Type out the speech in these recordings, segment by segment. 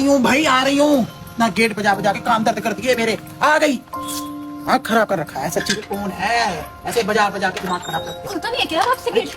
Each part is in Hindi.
हूँ भाई, आ रही हूँ ना। गेट बजा बजा के काम दर्द कर दिए मेरे। आ गई। हाँ खराब कर रखा है सच्ची। कौन है ऐसे बजा बजा के दिमाग खराब करते? खुलता नहीं है क्या आपसे गेट?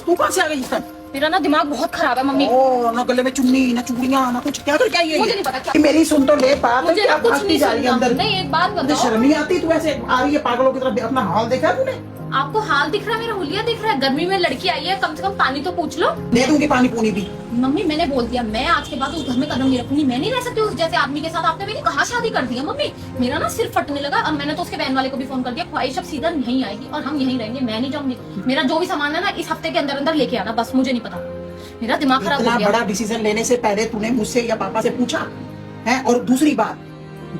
तू कहाँ से आ गई इस टाइम? मेरा ना दिमाग बहुत खराब है मम्मी। ओ ना गले में चुन्नी ना चूड़ियां ना कुछ। क्या करके आई है? मुझे नहीं पता क्या। मेरी सुन तो ले बात। मुझे क्या कुछ नहीं जा रही है अंदर? नहीं, एक बात तुझे बताओ। शर्म नहीं आती? तू ऐसे आ रही है पागलों की तरफ। अपना हाल देखा है तूने? आपको हाल दिख रहा है, मेरा हुलिया दिख रहा है। गर्मी में लड़की आई है, कम से कम पानी तो पूछ लो। दे दूंगी पानी पूनी भी। मम्मी मैंने बोल दिया, मैं आज के बाद उस घर में कदम नहीं रखूंगी। मैं नहीं रह सकती उस जैसे आदमी के साथ। आपने मेरी कहाँ शादी कर दी है मम्मी? मेरा ना सिर फटने लगा और मैंने तो उसके बहन वाले को भी फोन कर दिया। ख्वाहिश अब सीधा यहीं आएगी और हम यहीं रहेंगे, मैं नहीं जाऊंगी। मेरा जो भी सामान है ना इस हफ्ते के अंदर अंदर लेके आना, बस। मुझे नहीं पता, मेरा दिमाग खराब हो इतना गया। बड़ा डिसीजन लेने से पहले तूने मुझसे या पापा से पूछा है? और दूसरी बात,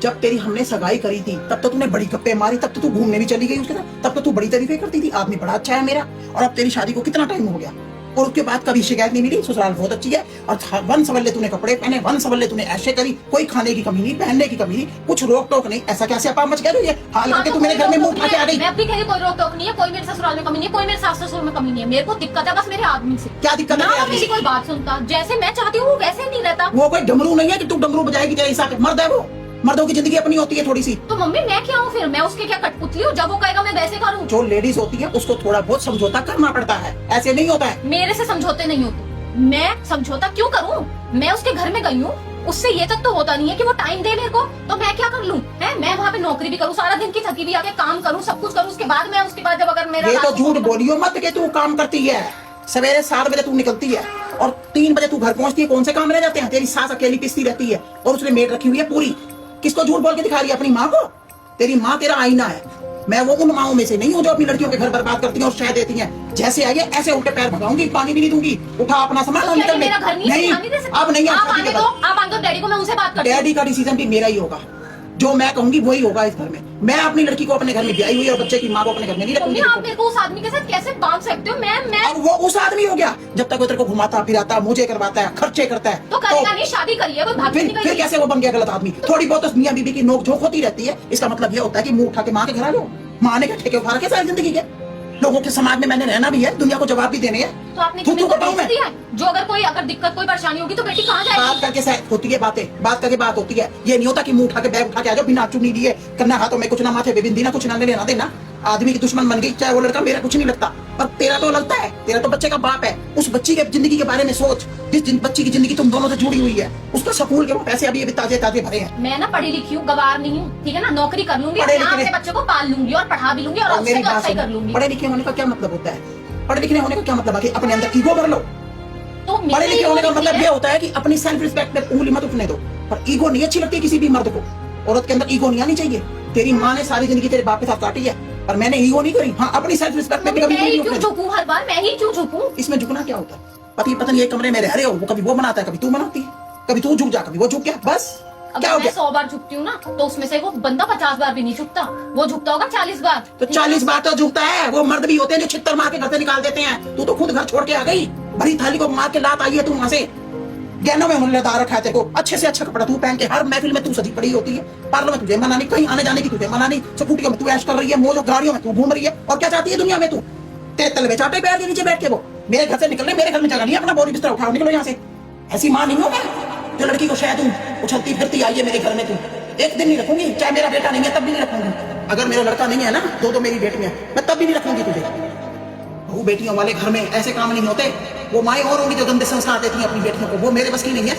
जब तेरी हमने सगाई करी थी तब तो तूने बड़ी गप्पे मारी, तब तो तू घूमने भी चली गई उसके साथ, तब तो तू बड़ी तारीफें करती थी, आदमी बड़ा अच्छा है मेरा। और अब तेरी शादी को कितना टाइम हो गया और उसके बाद कभी शिकायत नहीं मिली? ससुराल बहुत अच्छी है और वन सवल्ले तूने कपड़े पहने, वन सवल्ले तूने ऐसे करी, कोई खाने की कमी नहीं, पहनने की कमी नहीं, कुछ रोक टोक नहीं। ऐसा कैसे अपा मच गया ये हाल करके तू मेरे घर में मुंह उठा के आ गई? मैं भी कह रही कोई रोक टोक नहीं है, कोई मेरे ससुराल में कमी नहीं है, कोई मेरे सास ससुर में कमी नहीं है। मेरे को दिक्कत है बस मेरे आदमी से। क्या दिक्कत है? ना मेरी कोई बात सुनता, जैसे मैं चाहती हूँ वैसे नहीं रहता। वो कोई डमरू नहीं है कि तू डमरू बजाएगी तेरे हिसाब से। मर्द है वो, मर्दों की जिंदगी अपनी होती है थोड़ी सी। तो मम्मी मैं क्या हूँ फिर? मैं उसके क्या कठपुतली हूँ? जब वो कहेगा मैं वैसे करूँ। जो लेडीज होती है उसको थोड़ा बहुत समझौता करना पड़ता है, ऐसे नहीं होता है। मेरे से समझौते नहीं होते। मैं समझौता क्यों करूँ? मैं उसके घर में गई हूँ, उससे ये तक तो होता नहीं है कि वो टाइम दे मेरे को, तो मैं क्या कर लूँ? है मैं वहाँ पे नौकरी भी करूँ, सारा दिन की थकी भी आके काम करूँ, सब कुछ करूँ, उसके बाद मैं उसके बाद जब अगर मेरा ये तो झूठ बोलियो मत कि तू काम करती है। सवेरे 7 बजे तू निकलती है और 3 बजे तू घर पहुंचती है। कौन से काम रह जाते हैं? तेरी सास अकेली पिसती रहती है और उसने मेड रखी हुई है पूरी। किसको झूठ बोल के दिखा रही है? अपनी माँ को। तेरी माँ तेरा आईना है। मैं वो उन माओं में से नहीं हूँ जो अपनी लड़कियों के घर बर्बाद करती हैं और शह देती हैं। जैसे आइए ऐसे उल्टे पैर भगाऊंगी, पानी भी नहीं दूंगी। उठा अपना सामान और निकल। मेरा घर नहीं, अब नहीं। आप आने दो डैडी को, मैं उनसे बात करती हूँ। डैडी का डिसीजन भी मेरा ही होगा, जो मैं कहूंगी वही होगा इस घर में। मैं अपनी लड़की को अपने घर में ब्याही हुई और बच्चे की माँ को अपने घर में नहीं रखूंगी। आप मेरे को उस आदमी के साथ कैसे बांध सकते हो? मैं अब वो उस आदमी हो गया जब तक वो तेरे को घुमाता फिराता, मुझे करवाता है, खर्चे करता है। तो करेगा नहीं, शादी करिए, कोई भाग नहीं। फिर कैसे वो बन गया गलत आदमी? थोड़ी बहुत तो मियां बीबी की नोक झोंक होती रहती है। इसका मतलब ये होता है कि मुंह उठा के माँ के घर आ जाओ। माँ ने क्या ठेके उठा रखे सारी जिंदगी के? लोगों के समाज में मैंने रहना भी है, दुनिया को जवाब भी देने हैं। तो आपने जो अगर दिक्कत कोई परेशानी होगी तो बेटी कहाँ जाएगी? बात करके होती है बातें, बात करके बात होती है। ये नहीं होता कि मुंह उठा के बैग उठा के आ जाओ बिना चुनी लिए, करना हाथों में कुछ ना, माथे पे बिंदी ना, कुछ ना लेना देना। आदमी की दुश्मन बन गई चाहे वो लड़का। मेरा कुछ नहीं लगता पर तेरा तो लगता है। तेरा तो बच्चे का बाप है। उस बच्ची के जिंदगी के बारे में सोच, जिस बच्ची की जिंदगी तुम दोनों से जुड़ी हुई है। उसका स्कूल के पैसे अभी ताजे ताजे भरे हैं। मैं ना पढ़ी लिखी हूँ, गवार नहीं हूँ, ठीक है ना? नौकरी कर लूंगी, अपने बच्चों को पाल लूंगी और पढ़ा भी लूंगी और उससे अच्छा ही कर लूंगी। पढ़े लिखे होने का क्या मतलब होता है? पढ़े लिखे होने का क्या मतलब है? अपने अंदर ईगो भर लो। तो पढ़े लिखे होने का मतलब ये होता है कि अपनी सेल्फ रिस्पेक्ट पे उंगली मत उठने दो। पर ईगो नहीं अच्छी लगती किसी भी मर्द को। औरत के अंदर ईगो नहीं आनी चाहिए। तेरी माँ ने सारी जिंदगी तेरे बाप के साथ काटी है पर मैंने ईगो नहीं करी। हाँ अपनी सेल्फ रिस्पेक्ट पे कभी नहीं क्यों झुकूं? हर बार मैं ही क्यों झुकूं? इसमें झुकना क्या होता है? पति पत्नी एक कमरे में रह रहे हो, वो कभी वो बनाता है, कभी तू बनाती है, कभी तू झुक जा, कभी वो झुक गया, बस। क्या हो गया? 100 बार झुकती हूँ ना तो उसमें से वो बंदा 50 बार भी नहीं झुकता, वो झुकता होगा 40 बार। तो 40 बार तो झुकता है। वो मर्द भी होते हैं जो छित्तर मार के घर से निकाल देते हैं। तू तो खुद घर छोड़ के आ गई, भरी थाली को मार के लात आई है तू वहां से। गहनों में उन्होंने लदा रखा है तेरे को, अच्छे से अच्छा कपड़ा तू पहन के हर महफिल में तू सजी पड़ी होती है। पार्लर में तुझे मना नहीं, कहीं आने जाने की तुझे मना नहीं, स्कूटियों में तू ऐश कर रही है, मोजो गाड़ियों में तू घूम रही है। और क्या चाहती है दुनिया में तू? तेरे तलवे चाटे पैर के नीचे बैठ के वो मेरे घर से निकलने, मेरे घर में जगह नहीं, अपना बोरी बिस्तर उठाओ, निकलो यहाँ से। ऐसी माँ नहीं हो मैं जो लड़की को शायद उछलती फिरती आई है मेरे घर में। तू एक दिन नहीं रखूंगी, चाहे मेरा बेटा नहीं है तब भी नहीं रखूंगी। अगर मेरा लड़का नहीं है ना, दो मेरी बेटियां, मैं तब भी नहीं रखूंगी तुझे। बहू बेटियों वाले घर में ऐसे काम नहीं होते। वो माएँ और होंगी जो गंदे संस्कार देती हैं अपनी बेटियों को, वो मेरे बस की नहीं है।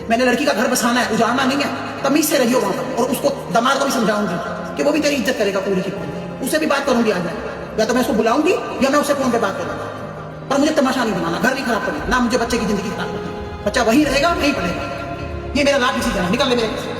मैंने लड़की का घर बसाना है, उजाड़ना नहीं है। तमीज से रहियो वहां पर। और उसको दामाद को भी समझाऊंगी कि वो भी तेरी इज्जत करेगा पूरी की पूरी। उससे भी बात करूंगी आज मैं, या तो मैं उसको बुलाऊंगी या मैं उससे फोन पे बात करूंगा। पर मुझे तमाशा नहीं बनाना, घर नहीं खराब करना, ना मुझे बच्चे की जिंदगी खराब करनी। बच्चा वही रहेगा, नहीं पढ़ेगा। ये मेरा लाभ डिसीजन है, निकल ले मेरे।